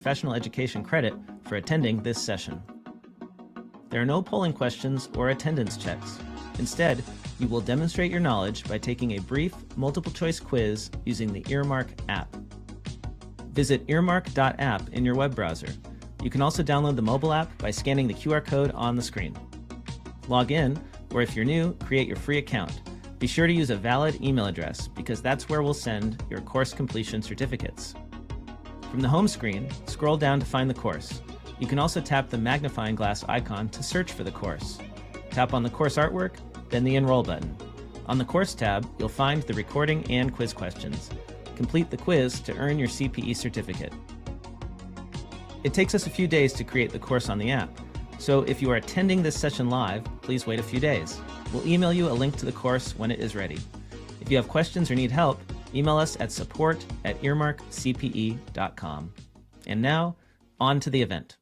professional education credit for attending this session. There are no polling questions or attendance checks. Instead, you will demonstrate your knowledge by taking a brief multiple-choice quiz using the Earmark app. Visit earmark.app in your web browser. You can also download the mobile app by scanning the QR code on the screen. Log in, or if you're new, create your free account. Be sure to use a valid email address because that's where we'll send your course completion certificates. From the home screen, scroll down to find the course. You can also tap the magnifying glass icon to search for the course. Tap on the course artwork, then the Enroll button. On the Course tab, you'll find the recording and quiz questions. Complete the quiz to earn your CPE certificate. It takes us a few days to create the course on the app, so if you are attending this session live, please wait a few days. We'll email you a link to the course when it is ready. If you have questions or need help, email us at support@earmarkcpe.com. And now, on to the event.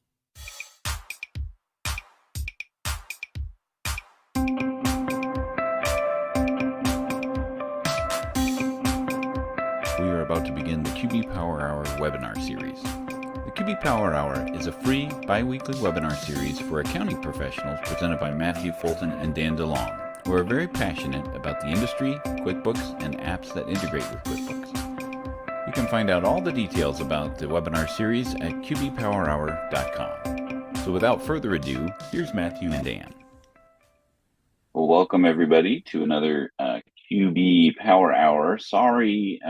We are about to begin the QB Power Hour webinar series. The QB Power Hour is a free bi-weekly webinar series for accounting professionals presented by Matthew, Fulton, and Dan DeLong, who are very passionate about the industry, QuickBooks, and apps that integrate with QuickBooks. You can find out all the details about the webinar series at qbpowerhour.com. So without further ado, here's Matthew and Dan. Well, welcome everybody to another QB Power Hour. Sorry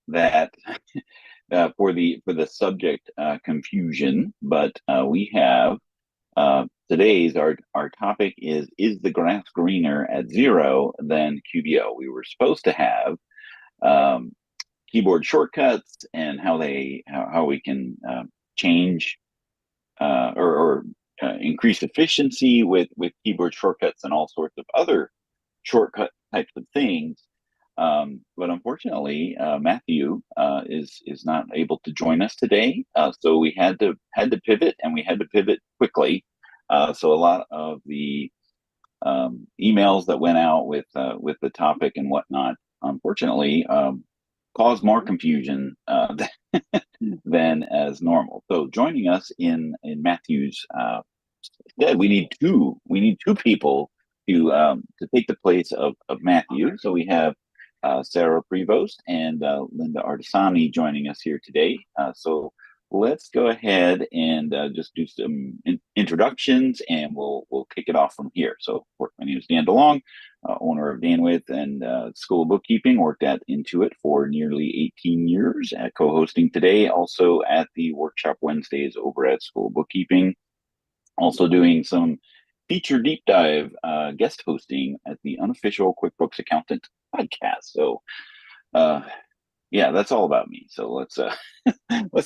that for the subject confusion, but we have today's our topic is the grass greener at Xero than QBO? We were supposed to have keyboard shortcuts and how we can change or increase efficiency with keyboard shortcuts and all sorts of other shortcut types of things. But unfortunately, Matthew is not able to join us today. So we had to pivot, and we had to pivot quickly. So a lot of the emails that went out with the topic and whatnot, unfortunately, caused more confusion than as normal. So joining us in Matthew's stead, we need two people to take the place of Matthew. So we have Sarah Prevost and Linda Artisani joining us here today. So let's go ahead and just do some introductions, and we'll kick it off from here. So my name is Dan DeLong, owner of Danwith and School of Bookkeeping. Worked at Intuit for nearly 18 years, co-hosting today, also at the Workshop Wednesdays over at School of Bookkeeping. Also doing some feature deep dive guest hosting at the Unofficial QuickBooks Accountant podcast. So yeah, that's all about me. So let's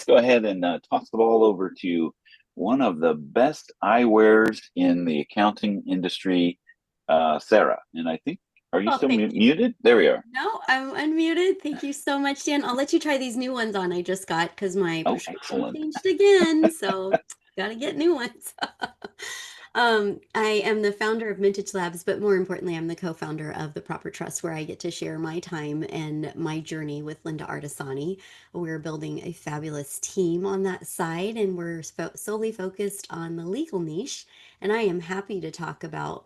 go ahead and toss the ball over to one of the best eyewears in the accounting industry, Sarah. And I think, are you still muted? There we are. No, I'm unmuted. Thank you so much, Dan. I'll let you try these new ones on I just got because my prescription changed again. So gotta get new ones. I am the founder of Mintage Labs, but more importantly, I'm the co-founder of the Proper Trust, where I get to share my time and my journey with Linda Artisani. We're building a fabulous team on that side, and we're solely focused on the legal niche. And I am happy to talk about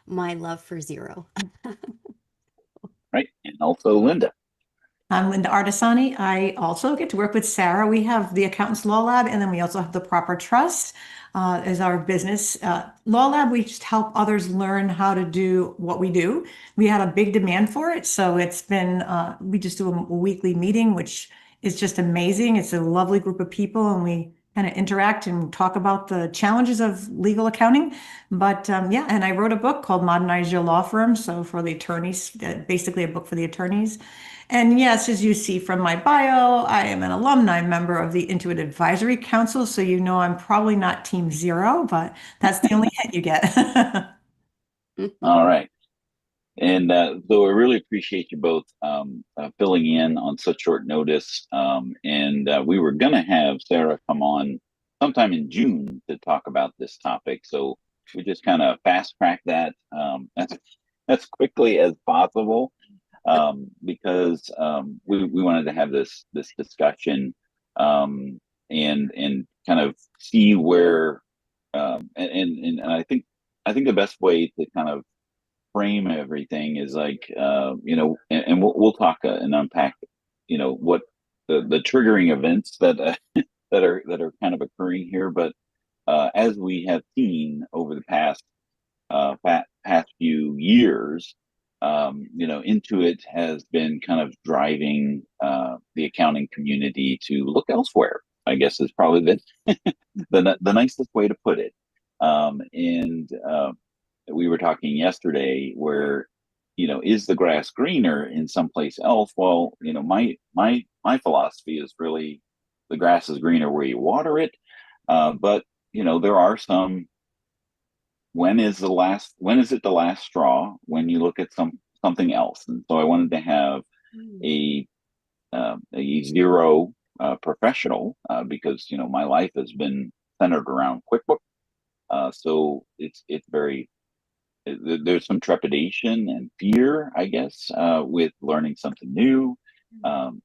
my love for Xero. Right, and also Linda. I'm Linda Artisani. I also get to work with Sarah. We have the Accountants Law Lab, and then we also have the Proper Trust as our business. Law Lab, we just help others learn how to do what we do. We had a big demand for it, so it's been, we just do a weekly meeting, which is just amazing. It's a lovely group of people, and we kind of interact and talk about the challenges of legal accounting. But yeah, and I wrote a book called Modernize Your Law Firm. So for the attorneys, basically a book for the attorneys. And yes, as you see from my bio, I am an alumni member of the Intuit Advisory Council. So you know I'm probably not Team Xero, but that's the only hit you get. All right. And so I really appreciate you both filling in on such short notice. And we were going to have Sarah come on sometime in June to talk about this topic. So we just kind of fast tracked that as quickly as possible because we wanted to have this discussion. and kind of see where, and I think the best way to kind of frame everything is like, and we'll talk and unpack, what the triggering events that that are kind of occurring here. But as we have seen over the past few years, Intuit has been kind of driving the accounting community to look elsewhere, I guess is probably the nicest way to put it. And we were talking yesterday where, is the grass greener in someplace else? Well, my philosophy is really the grass is greener where you water it. But, there are some, when is it the last straw when you look at something else? And so I wanted to have a Xero professional because, my life has been centered around QuickBooks. So it's very, there's some trepidation and fear, I guess, with learning something new.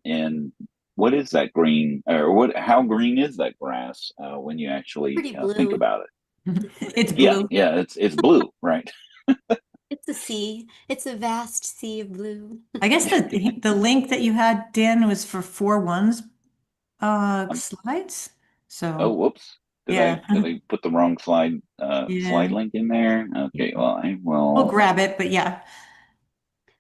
And what is that green, or how green is that grass when you actually think about it? It's blue. Yeah, it's blue, right? It's a sea. It's a vast sea of blue. I guess the link that you had, Dan, was for 4.1's slides. So Oh, whoops. Did I put the wrong slide link in there? Okay, well, we'll grab it, but yeah.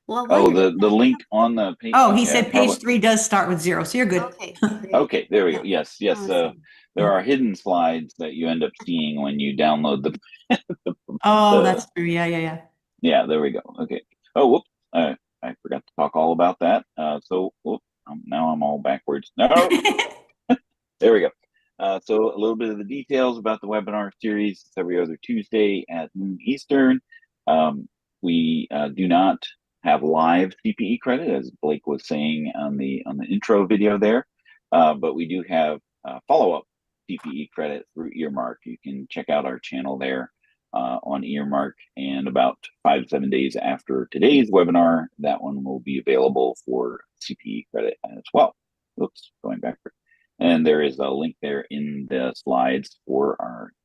Well, the link on the page. Oh, he said page 3 does start with 0, so you're good. Okay. Okay, there we go. Yes. Awesome. There are hidden slides that you end up seeing when you download the. That's true. Yeah. Yeah, there we go. Okay. Oh, whoops. I forgot to talk all about that. Now I'm all backwards. No. There we go. So a little bit of the details about the webinar series. It's every other Tuesday at noon Eastern. We do not have live CPE credit, as Blake was saying on the intro video there, but we do have follow-up CPE credit through Earmark. You can check out our channel there on Earmark, and about 5 to 7 days after today's webinar, that one will be available for CPE credit as well. Oops, going backward. And there is a link there in the slides for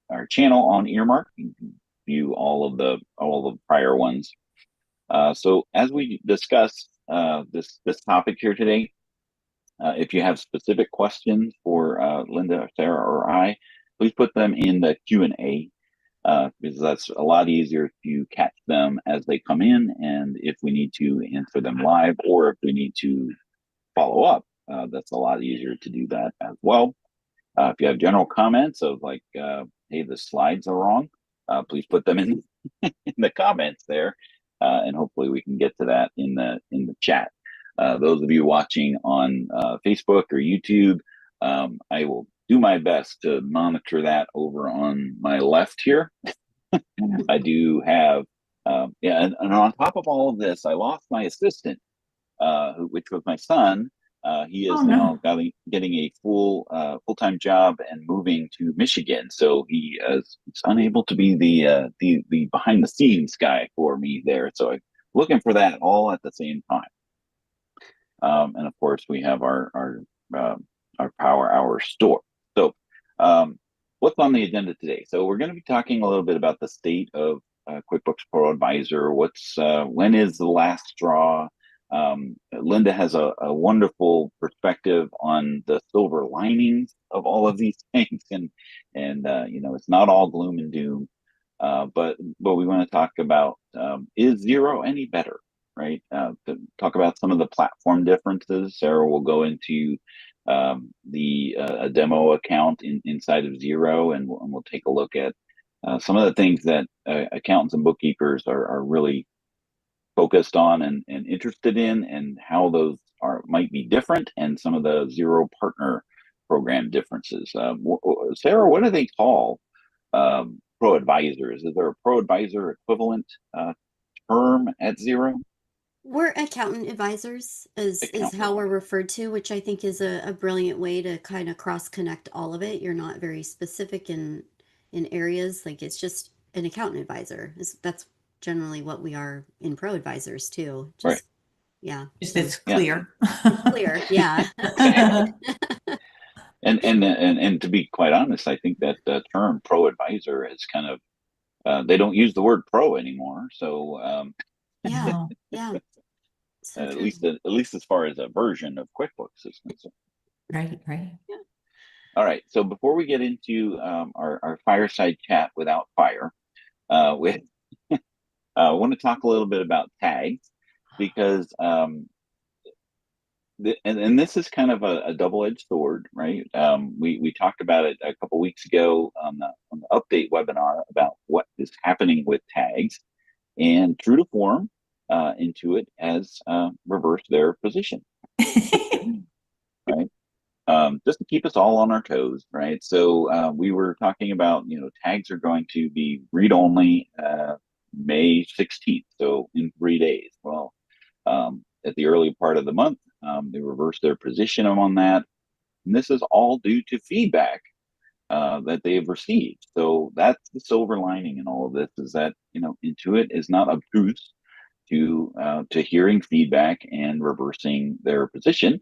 our channel on Earmark. You can view all of the prior ones. So as we discuss this topic here today, if you have specific questions for Linda, Sarah, or I, please put them in the Q&A because that's a lot easier to catch them as they come in. And if we need to answer them live, or if we need to follow up, that's a lot easier to do that as well. If you have general comments of like, hey, the slides are wrong, please put them in the comments there, and hopefully we can get to that in the chat. Those of you watching on Facebook or YouTube, I will do my best to monitor that over on my left here. I do have, and on top of all of this, I lost my assistant, which was my son. He is now getting a full-time job and moving to Michigan, so he is unable to be the behind-the-scenes guy for me there. So I'm looking for that all at the same time. And of course, we have our Power Hour store. So, what's on the agenda today? So we're going to be talking a little bit about the state of QuickBooks ProAdvisor. When is the last straw? Linda has a wonderful perspective on the silver linings of all of these things, and it's not all gloom and doom. But we want to talk about, is Xero any better, right? To talk about some of the platform differences. Sarah will go into a demo account inside of Xero, and we'll take a look at some of the things that accountants and bookkeepers are really focused on and interested in, and how those might be different, and some of the Xero partner program differences. Sarah, what do they call ProAdvisors? Is there a ProAdvisor equivalent term at Xero? We're accountant advisors is how we're referred to, which I think is a brilliant way to kind of cross-connect all of it. You're not very specific in areas, like it's just an accountant advisor. That's generally what we are in ProAdvisors too. Just, right. Yeah. It's clear. It's clear. Yeah. And to be quite honest, I think that the term ProAdvisor is kind of they don't use the word pro anymore. So Yeah, yeah. So at true. least as far as a version of QuickBooks is concerned. Right, right. Yeah. All right. So before we get into our fireside chat without fire, we want to talk a little bit about tags because and this is kind of a double-edged sword, right? We talked about it a couple weeks ago on the update webinar about what is happening with tags, and true to form, Intuit has reversed their position, right? Just to keep us all on our toes, right? So we were talking about, tags are going to be read-only May 16th, so in 3 days. Well, at the early part of the month, they reversed their position on that. And this is all due to feedback that they've received. So that's the silver lining in all of this, is that, Intuit is not obtuse to hearing feedback and reversing their position.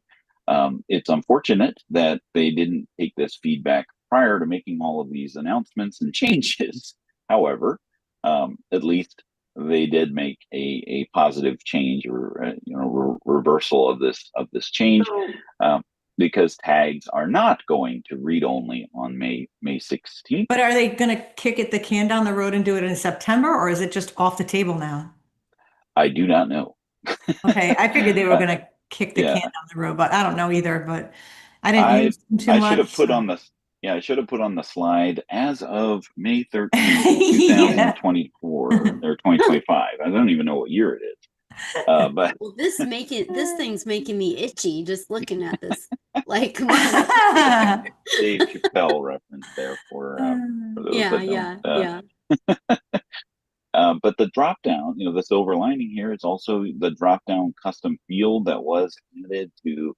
It's unfortunate that they didn't take this feedback prior to making all of these announcements and changes. However, at least they did make a positive change, or reversal of this change, because tags are not going to read only on May 16th. But are they going to kick the can down the road and do it in September, or is it just off the table now? I do not know. Okay, I figured they were going to kick the can down the road, but I don't know either. But I didn't use them too much. I should have put on the slide as of May 13th, 2024 or 2025. I don't even know what year it is. But well, this thing's making me itchy just looking at this. Like, come on. Dave Chappelle reference there for those that don't. But the drop down, the silver lining here is also the drop down custom field that was added to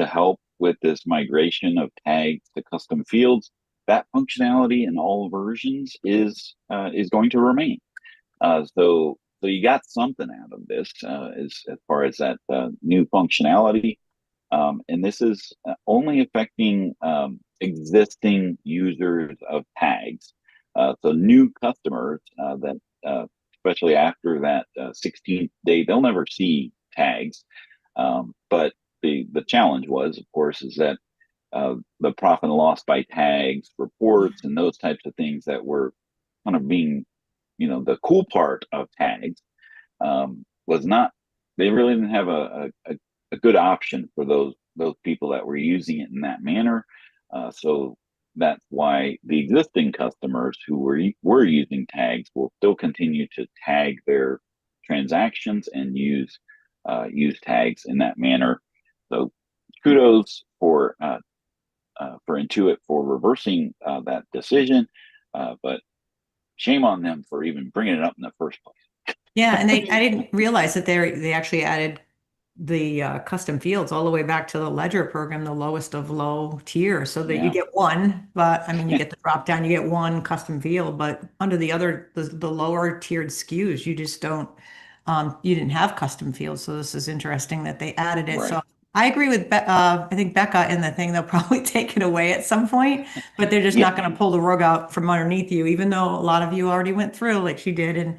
help with this migration of tags to custom fields. That functionality in all versions is going to remain. So you got something out of this as far as that new functionality. And this is only affecting existing users of tags. So new customers that especially after that 16th day, they'll never see tags. But the challenge was, of course, is that the profit and loss by tags reports and those types of things that were kind of being, the cool part of tags was not. They really didn't have a good option for those people that were using it in that manner. So that's why the existing customers who were using tags will still continue to tag their transactions and use tags in that manner. So kudos for Intuit for reversing that decision, but shame on them for even bringing it up in the first place. Yeah, and I didn't realize that they actually added the custom fields all the way back to the ledger program, the lowest of low tier, so that you get one, but I mean, you get the drop down, you get one custom field, but under the lower tiered SKUs, you just don't, you didn't have custom fields. So this is interesting that they added it. Right. So I agree with, I think Becca in the thing, they'll probably take it away at some point, but they're just not going to pull the rug out from underneath you, even though a lot of you already went through like she did and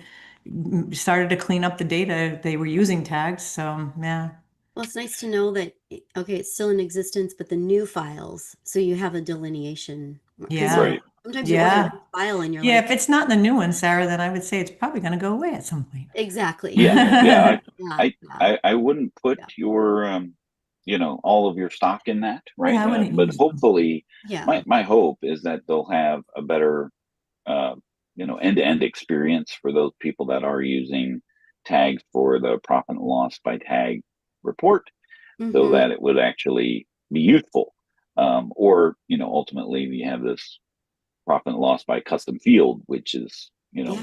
started to clean up the data. They were using tags. So, yeah. Well, it's nice to know that, okay, it's still in existence, but the new files, so you have a delineation. Yeah. Right. Sometimes you order a file and you're like, if it's not in the new one, Sarah, then I would say it's probably going to go away at some point. Exactly. Yeah. I wouldn't put your, all of your stock in that, right? Yeah, but hopefully, my hope is that they'll have a better, end-to-end experience for those people that are using tags for the profit and loss by tag report, so that it would actually be useful. Or, ultimately we have this profit and loss by custom field, which is,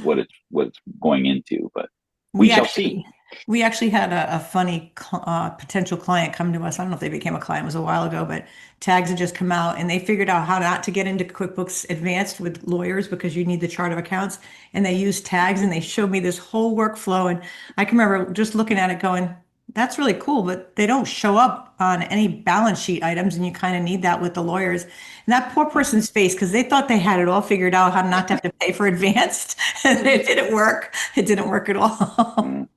what it's going into, but we shall see. We actually had a funny potential client come to us. I don't know if they became a client, it was a while ago, but tags had just come out and they figured out how not to get into QuickBooks Advanced with lawyers because you need the chart of accounts. And they used tags and they showed me this whole workflow. And I can remember just looking at it going, That's really cool, but they don't show up on any balance sheet items, and you kind of need that with the lawyers. And that poor person's face, because they thought they had it all figured out how not to have to pay for advanced, and it didn't work. It didn't work at all.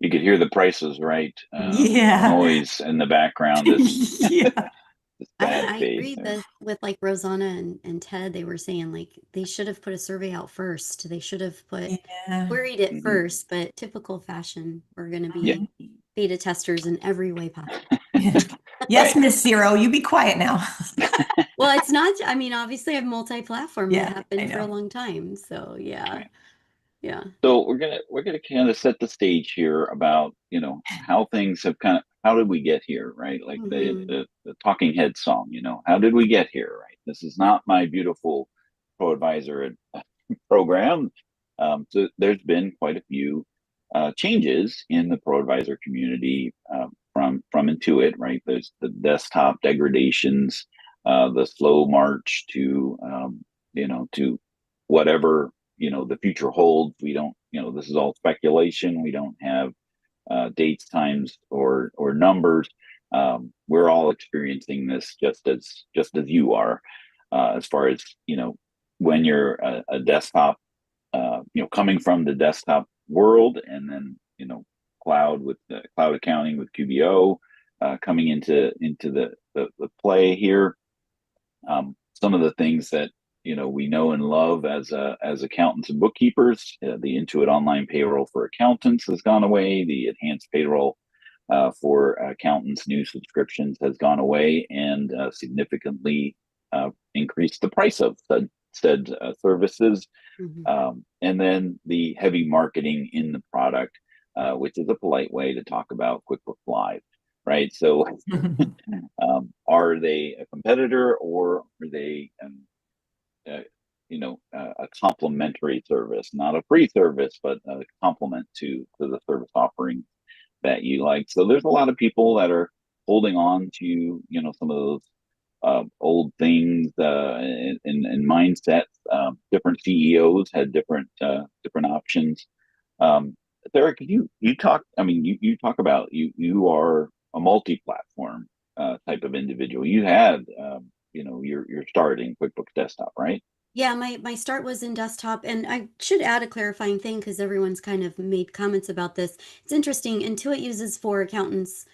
You could hear the prices, right? Yeah. Noise in the background. Yeah. I agree with like Rosanna and Ted, they were saying like they should have put a survey out first. They should have queried it first, but typical fashion, we're going to be beta testers in every way possible. Yes, Miss Xero, you be quiet now. Well, it's not, I mean, obviously I've multi-platform that happened for a know. long time. So yeah. Yeah. So we're gonna kind of set the stage here about, you know, how things have how did we get here, right? Like the Talking Head song, you know, how did we get here, right? This is not my beautiful ProAdvisor program. So there's been quite a few changes in the ProAdvisor community from Intuit, right? There's the desktop degradations, the slow march to you know, to whatever, you know, the future holds. We don't, you know, this is all speculation. We don't have dates, times, or numbers. We're all experiencing this just as you are, as far as, you know, when you're a desktop, you know, coming from the desktop world, and then, you know, cloud with the cloud accounting with QBO, coming into the play here. Some of the things that, you know, we know and love as accountants and bookkeepers, the Intuit Online Payroll for accountants has gone away. The enhanced payroll for accountants, new subscriptions has gone away, and significantly increased the price of said services. And then the heavy marketing in the product, which is a polite way to talk about QuickBooks Live, right? So are they a competitor, or are they you know, a complementary service, not a free service, but a complement to the service offering that you like? So there's a lot of people that are holding on to, you know, some of those old things and mindsets. Different CEOs had different options. Sarah, could you talk? I mean, you talk about you are a multi-platform type of individual. You had you know, your start in QuickBooks Desktop, right? Yeah, my start was in desktop, and I should add a clarifying thing because everyone's kind of made comments about this. It's interesting. Intuit uses for accountants.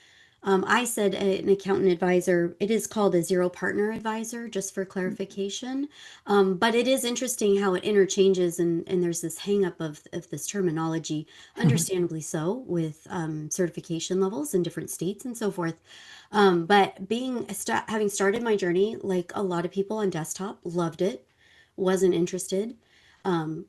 I said an accountant advisor. It is called a Xero partner advisor, just for clarification. But it is interesting how it interchanges, and there's this hang up of this terminology, understandably so, with certification levels in different states and so forth. But having started my journey, like a lot of people on desktop, loved it, wasn't interested,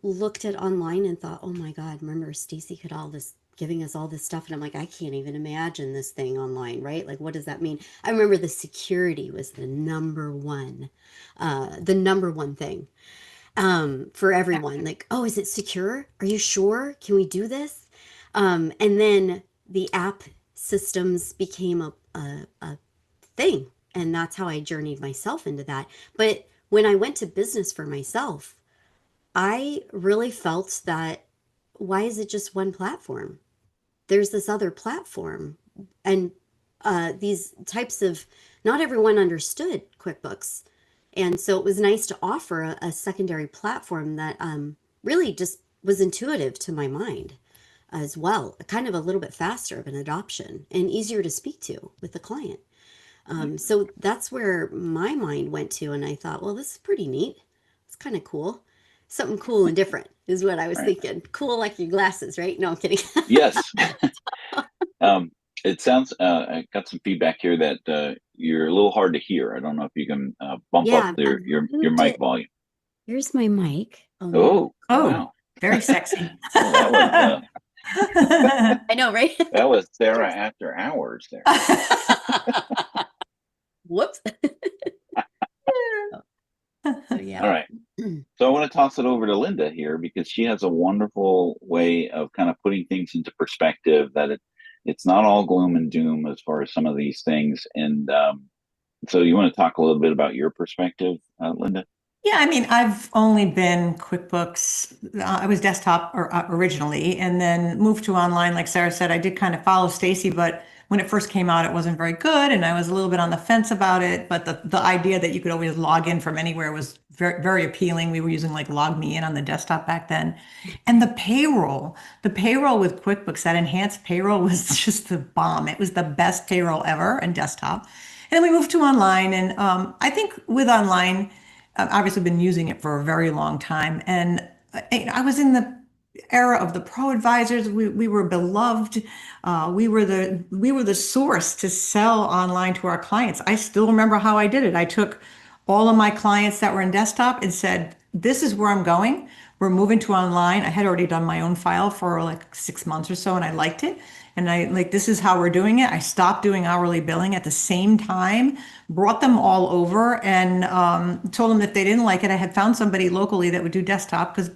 looked at online and thought, oh my God, remember Stacy had all this, giving us all this stuff. And I'm like, I can't even imagine this thing online, right? Like, what does that mean? I remember the security was the number one thing for everyone. Like, oh, is it secure? Are you sure? Can we do this? And then the app systems became a thing. And that's how I journeyed myself into that. But when I went to business for myself, I really felt that, why is it just one platform? There's this other platform. And these types of, not everyone understood QuickBooks. And so it was nice to offer a secondary platform that really just was intuitive to my mind as well, kind of a little bit faster of an adoption and easier to speak to with the client. So that's where my mind went to, and I thought, well, this is pretty neat. It's kind of cool. Something cool and different is what I was thinking. Cool like your glasses, right? No, I'm kidding. Yes. It sounds, I got some feedback here that you're a little hard to hear. I don't know if you can bump up your mic volume. Here's my mic. Oh, wow. Very sexy. Well, that was, I know, right? That was Sarah after hours there. Whoops. Yeah. All right. So I want to toss it over to Linda here, because she has a wonderful way of kind of putting things into perspective, that it's not all gloom and doom as far as some of these things. And so you want to talk a little bit about your perspective, Linda? Yeah, I mean, I've only been QuickBooks. I was desktop originally, and then moved to online. Like Sarah said, I did kind of follow Stacy, but when it first came out, it wasn't very good, and I was a little bit on the fence about it. But the idea that you could always log in from anywhere was very very appealing. We were using like Log Me In on the desktop back then, and the payroll with QuickBooks, that enhanced payroll was just the bomb. It was the best payroll ever in desktop. And then we moved to online, and I think with online. I've obviously been using it for a very long time. And I was in the era of the ProAdvisors. We were beloved. We were the source to sell online to our clients. I still remember how I did it. I took all of my clients that were in desktop and said, "This is where I'm going. We're moving to online." I had already done my own file for like 6 months or so, and I liked it. And I like, this is how we're doing it. I stopped doing hourly billing at the same time, brought them all over, and told them if they didn't like it, I had found somebody locally that would do desktop, because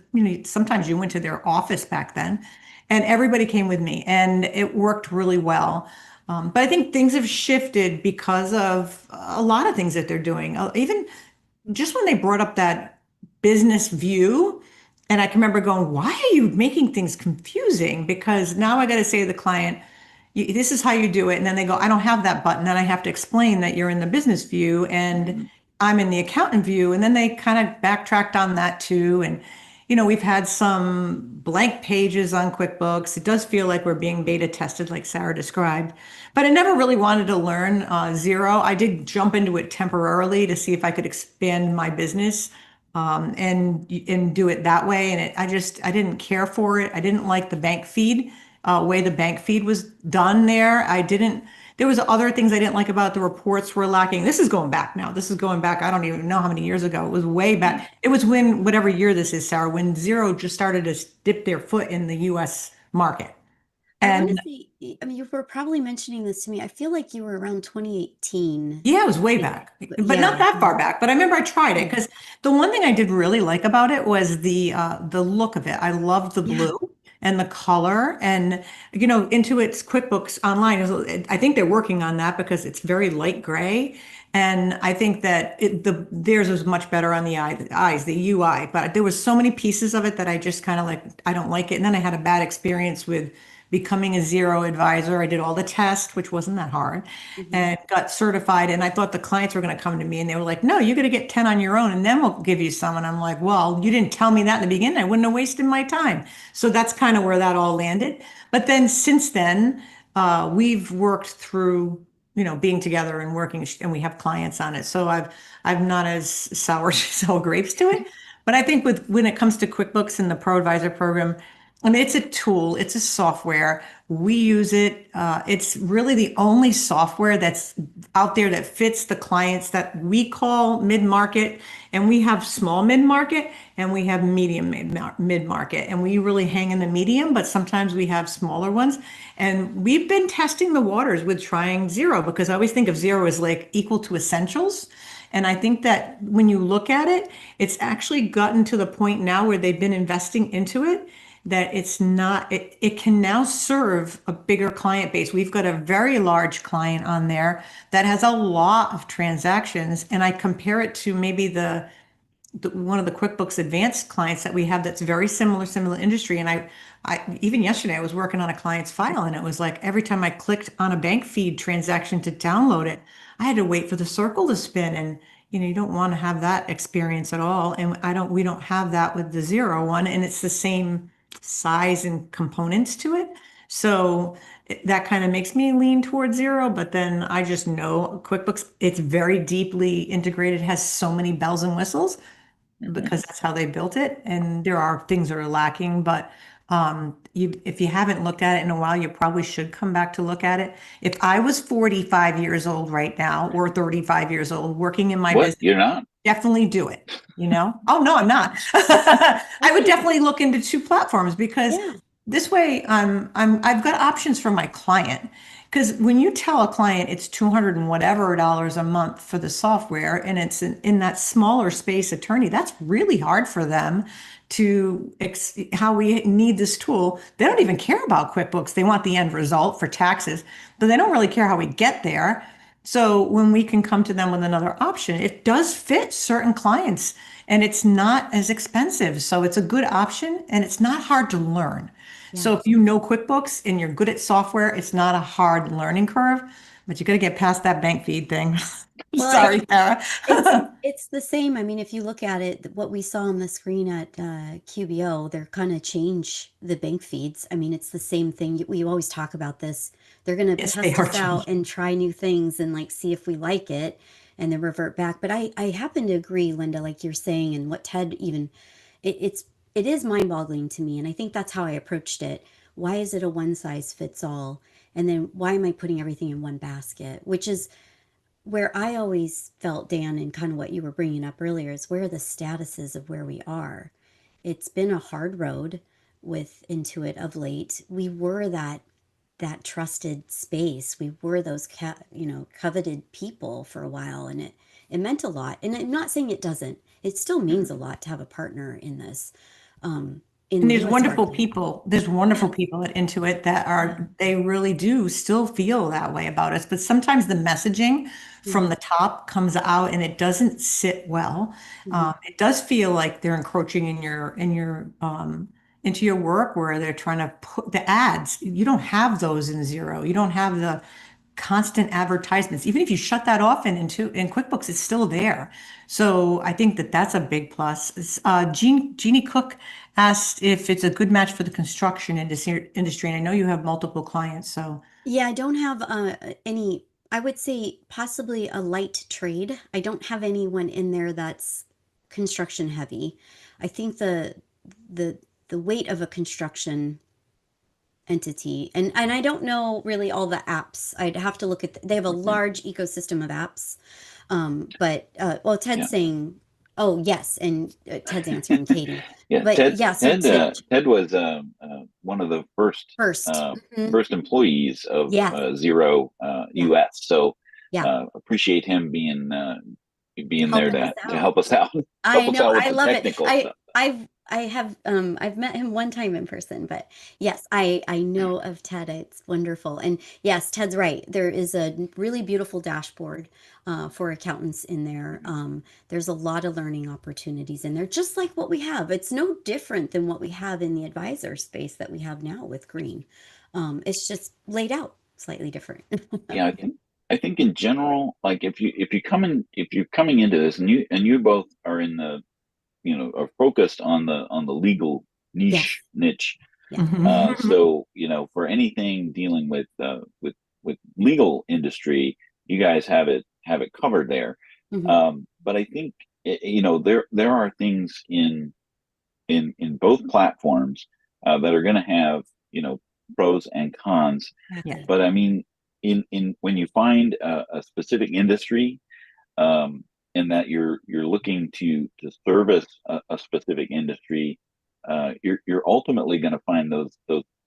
sometimes you went to their office back then, and everybody came with me, and it worked really well. But I think things have shifted because of a lot of things that they're doing. Even just when they brought up that business view, and I can remember going, why are you making things confusing? Because now I got to say to the client, this is how you do it. And then they go, I don't have that button. Then I have to explain that you're in the business view and I'm in the accountant view. And then they kind of backtracked on that too. And, we've had some blank pages on QuickBooks. It does feel like we're being beta tested, like Sarah described. But I never really wanted to learn Xero. I did jump into it temporarily to see if I could expand my business and do it that way. And I didn't care for it. I didn't like the bank feed, way the bank feed was done there. There was other things I didn't like about it. The reports were lacking. This is going back now. This is going back. I don't even know how many years ago. It was way back. It was when, whatever year this is, Sarah, when Xero just started to dip their foot in the US market. I want to say, I mean, you were probably mentioning this to me. I feel like you were around 2018. Yeah, it was way back, but not that far back. But I remember I tried it because the one thing I did really like about it was the look of it. I loved the blue and the color, and Intuit's QuickBooks Online I think they're working on that because it's very light gray, and I think that theirs was much better on the eyes, the UI. But there was so many pieces of it that I just kind of like, I don't like it. And then I had a bad experience with becoming a Xero advisor. I did all the tests, which wasn't that hard, and got certified. And I thought the clients were going to come to me and they were like, no, you're going to get 10 on your own and then we'll give you some. And I'm like, well, you didn't tell me that in the beginning. I wouldn't have wasted my time. So that's kind of where that all landed. But then since then, we've worked through, being together and working, and we have clients on it. So I'm not as sour grapes to it. But I think when it comes to QuickBooks and the ProAdvisor program, I mean, it's a tool, it's a software. We use it. It's really the only software that's out there that fits the clients that we call mid-market. And we have small mid-market and we have medium mid-market. And we really hang in the medium, but sometimes we have smaller ones. And we've been testing the waters with trying Xero, because I always think of Xero as like equal to Essentials. And I think that when you look at it, it's actually gotten to the point now where they've been investing into it, that it can now serve a bigger client base. We've got a very large client on there that has a lot of transactions. And I compare it to maybe one of the QuickBooks Advanced clients that we have that's very similar industry. And I even yesterday I was working on a client's file, and it was like every time I clicked on a bank feed transaction to download it, I had to wait for the circle to spin. And you don't want to have that experience at all. And we don't have that with the Xero one, and it's the same size and components to it. So that kind of makes me lean towards Xero, but then I just know QuickBooks, it's very deeply integrated, has so many bells and whistles because that's how they built it. And there are things that are lacking, but if you haven't looked at it in a while, you probably should come back to look at it. If I was 45 years old right now, or 35 years old working in my business, you're not. Definitely do it, Oh, no, I'm not. I would definitely look into two platforms, because this way I've got options for my client. Because when you tell a client it's 200 and whatever dollars a month for the software, and it's in that smaller space attorney, that's really hard for them to how we need this tool. They don't even care about QuickBooks. They want the end result for taxes, but they don't really care how we get there. So when we can come to them with another option, it does fit certain clients. and it's not as expensive. So it's a good option and it's not hard to learn. So Yeah. if you know QuickBooks and you're good at software, it's not a hard learning curve, but you got to get past that bank feed thing. Well, Sorry, Sarah. it's the same. I mean, if you look at it, what we saw on the screen at QBO, they're gonna change the bank feeds. I mean, it's the same thing. We always talk about this. They're gonna Yes, they test are us out changing. and try new things and like see if we like it and then revert back. But I happen to agree, Linda, like you're saying, and what Ted even it is mind-boggling to me, and I think that's how I approached it. Why is it a one size fits all? And then why am I putting everything in one basket? Which is where I always felt, Dan, and kind of what you were bringing up earlier, is where the status is of where we are. It's been a hard road with Intuit of late. We were that trusted space. We were those coveted people for a while, and it meant a lot. And I'm not saying it doesn't. It still means a lot to have a partner in this. In And the U.S. market. there's wonderful Yeah. people at Intuit that Yeah. they really do still feel that way about us. But sometimes the messaging from Hmm. the top comes out and it doesn't sit well. Hmm. It does feel like they're encroaching into your work where they're trying to put the ads. You don't have those in Xero. You don't have the constant advertisements. Even if you shut that off in QuickBooks, it's still there. So I think that that's a big plus. Jeannie Cook asked if it's a good match for the construction industry, and I know you have multiple clients, so Yeah, I don't have any, I would say possibly a light trade. I don't have anyone in there that's construction heavy. I think the the weight of a construction entity, and I don't know really all the apps. I'd have to look at they have a Mhm. large ecosystem of apps. But well, Ted's Yeah. saying, oh yes, and Ted's answering Katie. Yeah, But yeah, so Ted was one of the first. Mhm. first employees of Yeah, Xero yeah, US. So yeah. appreciate him being there Helping us to out. help us out, I help us know, out with I the love it. technical stuff. I've met him one time in person, but yes, I know of Ted. It's wonderful. And yes, Ted's right. There is a really beautiful dashboard for accountants in there. There's a lot of learning opportunities in there, just like what we have. It's no different than what we have in the advisor space that we have now with Green. It's just laid out slightly different. Yeah, I think in general, like if you're coming into this and you both are in the are focused on the legal Yes. niche. Yeah. mhm. So for anything dealing with legal industry, you guys have it covered there. Hmm. But I think there are things in both platforms that are going to have pros and cons. Yeah. Exactly. But I mean, in when you find a specific industry, and that you're looking to service a specific industry, you're ultimately going to find those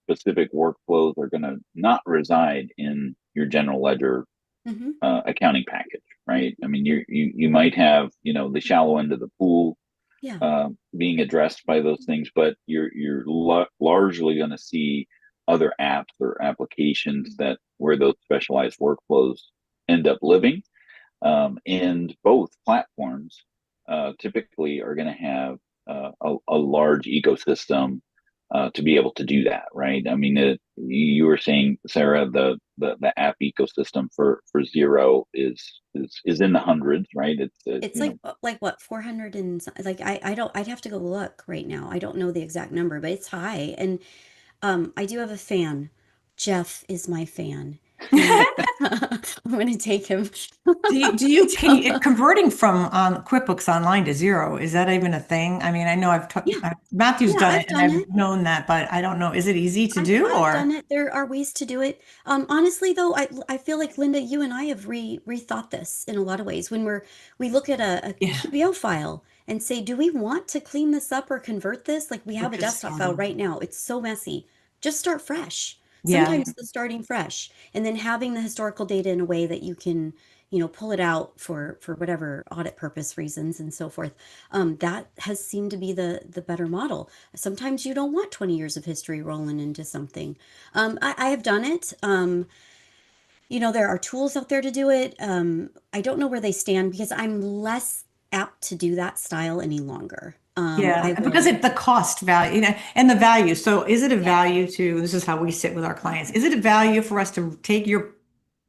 specific workflows are going to not reside in your general ledger Hmm. accounting package, right? I mean, you might have the shallow end of the pool Yeah. being addressed by those things, but you're largely going to see other apps or applications that where those specialized workflows end up living. And both platforms typically are going to have a large ecosystem to be able to do that, right? I mean, you were saying, Sarah, the app ecosystem for Xero is in the hundreds, right? It's It's like what, 400 and like I don't, I'd have to go look right now. I don't know the exact number, but it's high. And I do have a fan. Jeff is my fan. And I'm gonna take him. Can So, you, converting from QuickBooks Online to Xero, is that even a thing? I mean, I know yeah, Matthew's yeah, done it I've and done I've it. known that, but I don't know. Is it easy to do I've done or? it. There are ways to do it. Honestly though, I feel like Linda, you and I have rethought this in a lot of ways. When we look at a Yeah, QBO file and say, do we want to clean this up or convert this? Like we or have a just desktop file starting. right now. It's so messy. Just start fresh. Yeah. Sometimes the starting fresh and then having the historical data in a way that you can, pull it out for whatever audit purpose reasons and so forth. That has seemed to be the better model. Sometimes you don't want 20 years of history rolling into something. I have done it. There are tools out there to do it. I don't know where they stand because I'm less apt to do that style any longer. Yeah, because the cost value, you know, and the value. So is it a value to, this is how we sit with our clients. Is it a value for us to take your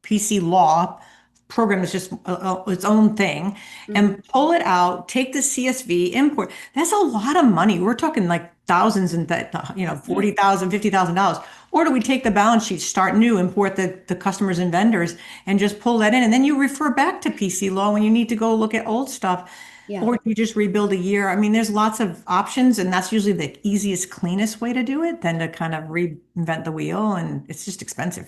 PC law program is just its own thing and pull it out, take the CSV, import? That's a lot of money. We're talking like thousands and you know, $40,000, $50,000. Or do we take the balance sheet, start new, import the customers and vendors, and just pull that in, and then you refer back to PC law when you need to go look at old stuff? Yeah. Or you just rebuild a year. I mean, there's lots of options, and that's usually the easiest, cleanest way to do it than to kind of reinvent the wheel, and it's just expensive for